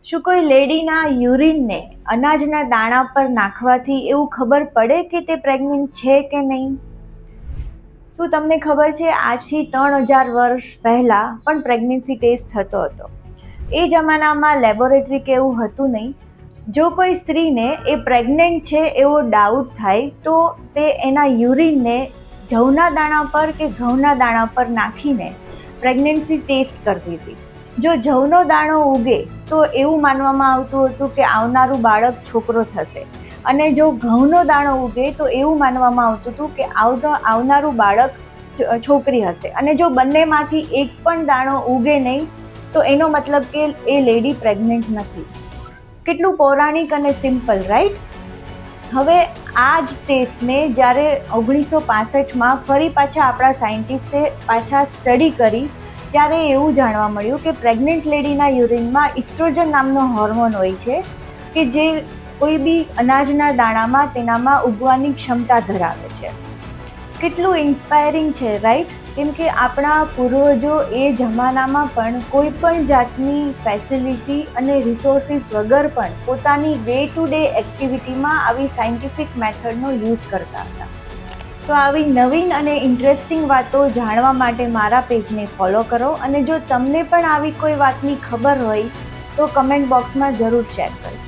શું કોઈ લેડીના યુરિનને અનાજના દાણા પર નાખવાથી એવું ખબર પડે કે તે પ્રેગ્નન્ટ છે કે નહીં? શું તમને ખબર છે આજથી 3000 વર્ષ પહેલાં પણ પ્રેગ્નન્સી ટેસ્ટ થતો હતો. એ જમાનામાં લેબોરેટરી કે એવું હતું નહીં. જો કોઈ સ્ત્રીને એ પ્રેગ્નન્ટ છે એવો ડાઉટ થાય તો તે એના યુરિનને જવના દાણા પર કે ઘઉંના દાણા પર નાખીને પ્રેગ્નન્સી ટેસ્ટ કરતી હતી. જો જવનો દાણો ઉગે તો એવું માનવામાં આવતું હતું કે આવનારું બાળક છોકરો થશે, અને જો ઘઉંનો દાણો ઉગે તો એવું માનવામાં આવતું હતું કે આવનારું બાળક છોકરી હશે. અને જો બંનેમાંથી એક પણ દાણો ઉગે નહીં તો એનો મતલબ કે એ લેડી પ્રેગ્નન્ટ નથી. કેટલું પૌરાણિક અને સિમ્પલ, રાઈટ? હવે આ જ ટેસ્ટને જ્યારે 1965માં ફરી પાછા આપણા સાયન્ટિસ્ટે પાછા સ્ટડી કરી ત્યારે એવું જાણવા મળ્યું કે પ્રેગ્નન્ટ લેડીના યુરિનમાં ઇસ્ટ્રોજન નામનો હોર્મોન હોય છે કે જે કોઈ બી અનાજના દાણામાં તેનામાં ઉગવાની ક્ષમતા ધરાવે છે. કેટલું ઇન્સ્પાયરિંગ છે, રાઈટ? કેમ કે આપણા પૂર્વજો એ જમાનામાં પણ કોઈ પણ જાતની ફેસિલિટી અને રિસોર્સિસ વગર પણ પોતાની ડે ટુ ડે એક્ટિવિટીમાં આવી સાયન્ટિફિક મેથડનો યુઝ કરતા હતા. તો આવી નવીન અને ઇન્ટરેસ્ટિંગ વાતો જાણવા માટે મારા પેજને ફોલો કરો, અને જો તમને પણ આવી કોઈ વાતની ખબર હોય તો કમેન્ટ બોક્સમાં જરૂર શેર કરજો.